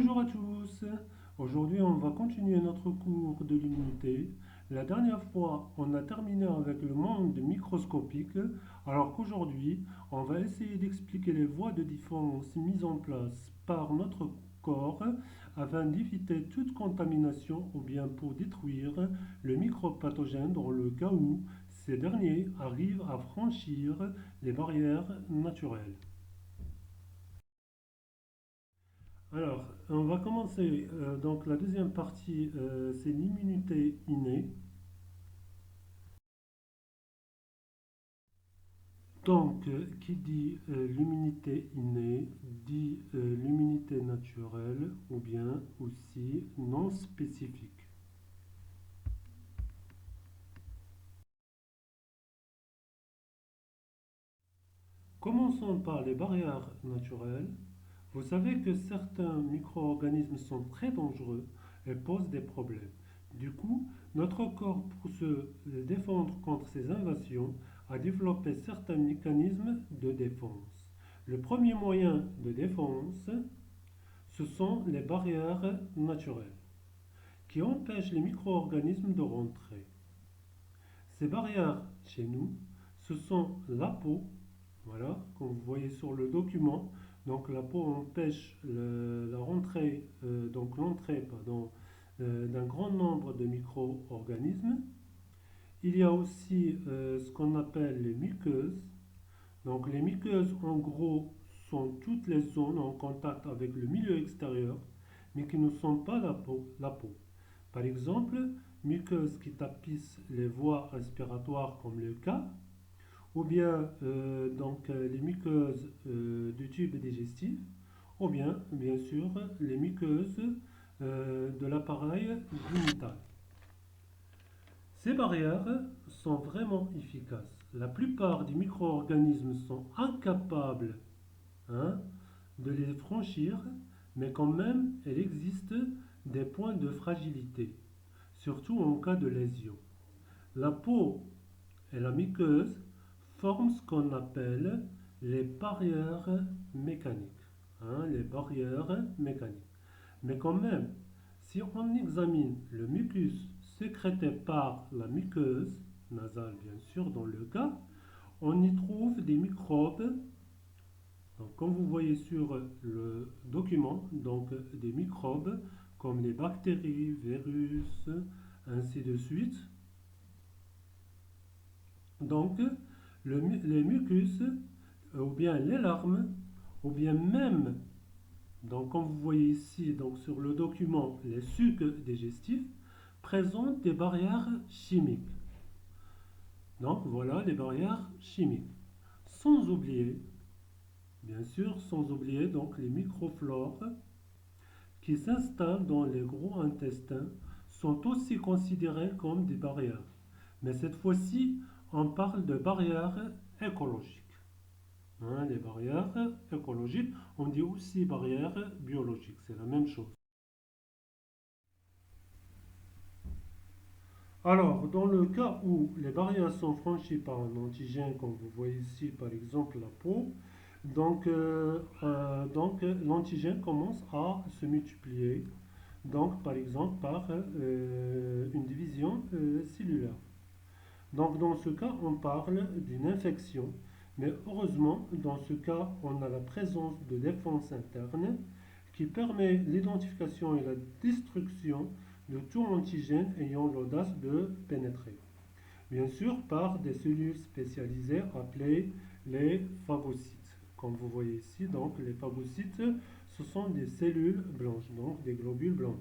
Bonjour à tous. Aujourd'hui, on va continuer notre cours de l'immunité. La dernière fois, on a terminé avec le monde microscopique, alors qu'aujourd'hui, on va essayer d'expliquer les voies de défense mises en place par notre corps afin d'éviter toute contamination ou bien pour détruire le microbe pathogène dans le cas où ces derniers arrivent à franchir les barrières naturelles. Alors, on va commencer. Donc, la deuxième partie, c'est l'immunité innée. Donc, qui dit l'immunité innée, dit l'immunité naturelle ou bien aussi non spécifique. Commençons par les barrières naturelles. Vous savez que certains micro-organismes sont très dangereux et posent des problèmes. Du coup, notre corps, pour se défendre contre ces invasions, a développé certains mécanismes de défense. Le premier moyen de défense, ce sont les barrières naturelles, qui empêchent les micro-organismes de rentrer. Ces barrières, chez nous, ce sont la peau, voilà, comme vous voyez sur le document. Donc la peau empêche la rentrée, donc l'entrée, pardon, d'un grand nombre de micro-organismes. Il y a aussi ce qu'on appelle les muqueuses. Donc les muqueuses, en gros, sont toutes les zones en contact avec le milieu extérieur, mais qui ne sont pas la peau. Par exemple, muqueuses qui tapissent les voies respiratoires comme le cas, ou bien les muqueuses du tube digestif, ou bien sûr les muqueuses de l'appareil génital. Ces barrières sont vraiment efficaces. La plupart des micro-organismes sont incapables, hein, de les franchir, mais quand même, il existe des points de fragilité, surtout en cas de lésion. La peau et la muqueuse forment ce qu'on appelle les barrières mécaniques. Les barrières mécaniques. Mais quand même, si on examine le mucus sécrété par la muqueuse nasale, bien sûr, dans le cas, on y trouve des microbes. Donc, comme vous voyez sur le document, donc des microbes comme les bactéries, virus, ainsi de suite. Donc, les mucus, ou bien les larmes, ou bien même, donc comme vous voyez ici donc sur le document, les sucs digestifs, présentent des barrières chimiques. Donc voilà les barrières chimiques. Sans oublier, bien sûr, sans oublier donc les microflores qui s'installent dans les gros intestins sont aussi considérées comme des barrières. Mais cette fois-ci, on parle de barrières écologiques. Les barrières écologiques, on dit aussi barrières biologiques, c'est la même chose. Alors, dans le cas où les barrières sont franchies par un antigène, comme vous voyez ici par exemple la peau, donc l'antigène commence à se multiplier, donc par exemple par une division cellulaire. Donc dans ce cas, on parle d'une infection, mais heureusement, dans ce cas, on a la présence de défense interne qui permet l'identification et la destruction de tout antigène ayant l'audace de pénétrer. Bien sûr, par des cellules spécialisées appelées les phagocytes. Comme vous voyez ici, donc les phagocytes, ce sont des cellules blanches, donc des globules blancs,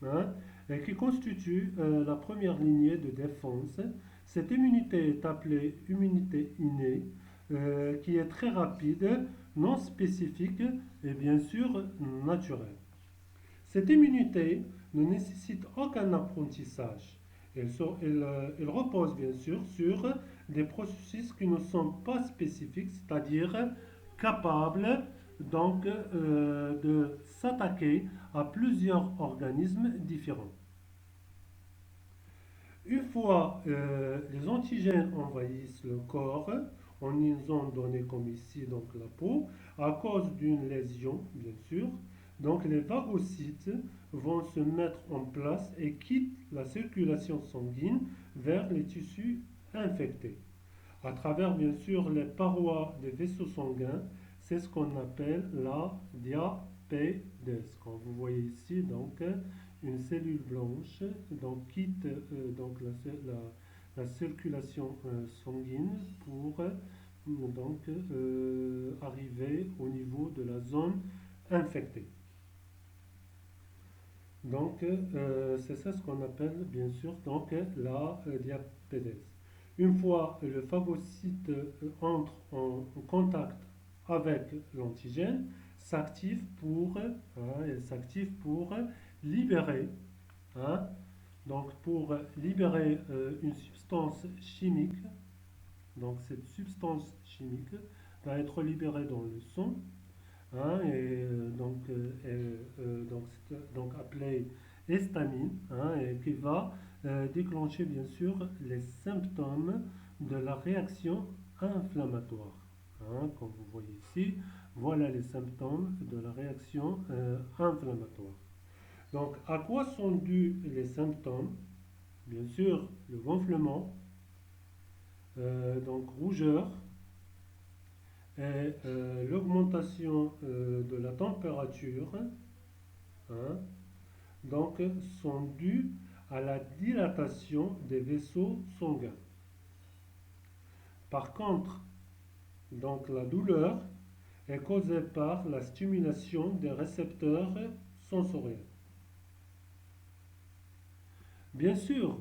hein, et qui constituent la première lignée de défense. Cette immunité est appelée immunité innée, qui est très rapide, non spécifique et bien sûr naturelle. Cette immunité ne nécessite aucun apprentissage. Elle repose bien sûr sur des processus qui ne sont pas spécifiques, c'est-à-dire capables donc de s'attaquer à plusieurs organismes différents. Une fois les antigènes envahissent le corps, en une zone donnée comme ici, donc la peau, à cause d'une lésion, bien sûr, Donc les phagocytes vont se mettre en place et quittent la circulation sanguine vers les tissus infectés. À travers bien sûr les parois des vaisseaux sanguins, c'est ce qu'on appelle la diapédèse. Comme vous voyez ici, donc une cellule blanche donc, quitte donc la circulation sanguine pour arriver au niveau de la zone infectée. Donc, c'est ça ce qu'on appelle bien sûr donc, la diapédèse. Une fois le phagocyte entre en contact avec l'antigène, elle s'active pour libérer, hein, donc pour libérer une substance chimique. Donc cette substance chimique va être libérée dans le sang, hein, donc appelée histamine, hein, et qui va déclencher bien sûr les symptômes de la réaction inflammatoire. Hein, comme vous voyez ici, voilà les symptômes de la réaction inflammatoire. Donc, à quoi sont dus les symptômes? Bien sûr, le gonflement, donc rougeur, et l'augmentation de la température, hein, donc, sont dus à la dilatation des vaisseaux sanguins. Par contre, donc, la douleur est causée par la stimulation des récepteurs sensoriels. Bien sûr,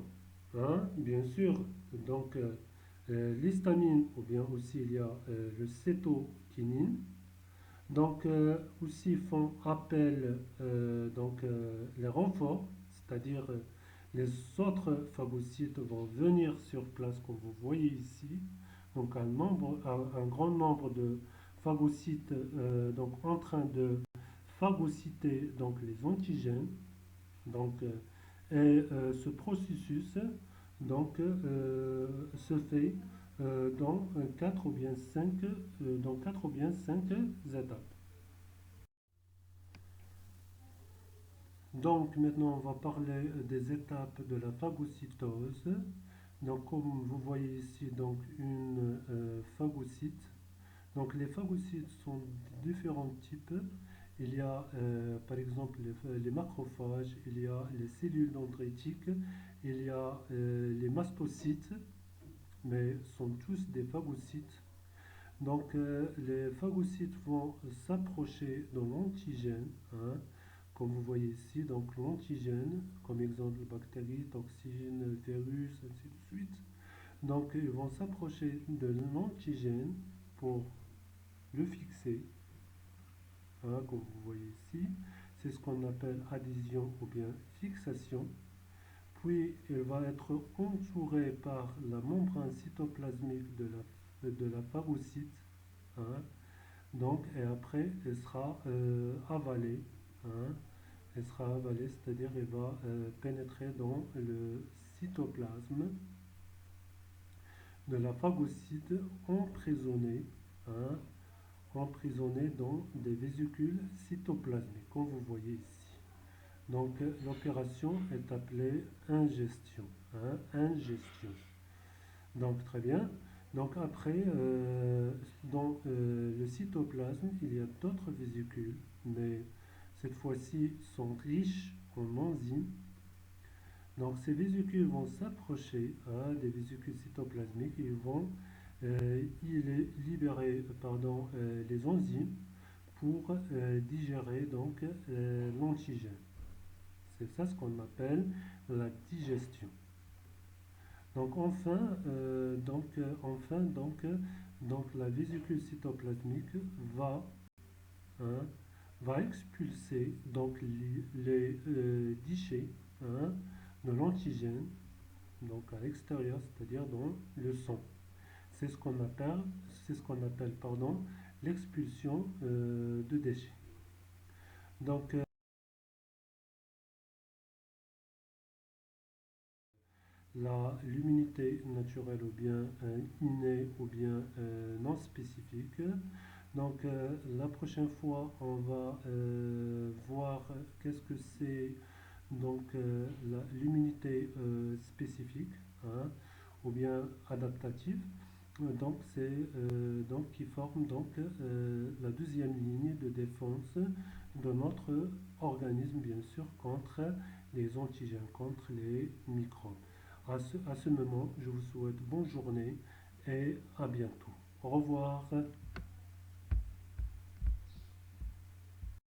hein, bien sûr, donc l'histamine ou bien aussi il y a le cétokinine. Donc aussi font appel les renforts, c'est-à-dire les autres phagocytes vont venir sur place comme vous voyez ici. Donc un grand nombre de phagocytes donc en train de phagocyter donc les antigènes. Donc ce processus se fait dans 4 ou bien 5 dans 4 ou bien 5 étapes. Donc maintenant on va parler des étapes de la phagocytose. Donc comme vous voyez ici donc une phagocyte. Donc les phagocytes sont de différents types. Il y a par exemple les macrophages, il y a les cellules dendritiques, il y a les mastocytes, mais sont tous des phagocytes. Donc les phagocytes vont s'approcher de l'antigène, hein, comme vous voyez ici, donc l'antigène, comme exemple bactéries, toxines, virus, ainsi de suite. Donc ils vont s'approcher de l'antigène pour le fixer, hein, comme vous voyez ici. C'est ce qu'on appelle adhésion ou bien fixation. Puis il va être entouré par la membrane cytoplasmique de la phagocyte, hein. Donc, et après, elle sera avalée, hein. Elle sera avalée, c'est-à-dire elle va pénétrer dans le cytoplasme de la phagocyte emprisonnée, hein, emprisonnée dans des vésicules cytoplasmiques, comme vous voyez ici. Donc, l'opération est appelée ingestion, hein, ingestion. Donc, très bien. Donc, après, dans le cytoplasme, il y a d'autres vésicules, mais cette fois-ci sont riches en enzymes. Donc, ces vésicules vont s'approcher, hein, des vésicules cytoplasmiques et vont libérer les enzymes pour digérer donc l'antigène. C'est ça ce qu'on appelle la digestion. Donc la vésicule cytoplasmique va, hein, va expulser donc les déchets, hein, de l'antigène donc à l'extérieur, c'est-à-dire dans le sang. C'est ce qu'on appelle l'expulsion de déchets. Donc l'immunité naturelle ou bien innée ou bien non spécifique. Donc, la prochaine fois, on va voir qu'est-ce que c'est donc l'immunité spécifique, hein, ou bien adaptative. Donc, c'est donc qui forme donc la deuxième ligne de défense de notre organisme, bien sûr, contre les antigènes, contre les microbes. À ce moment, je vous souhaite bonne journée et à bientôt. Au revoir.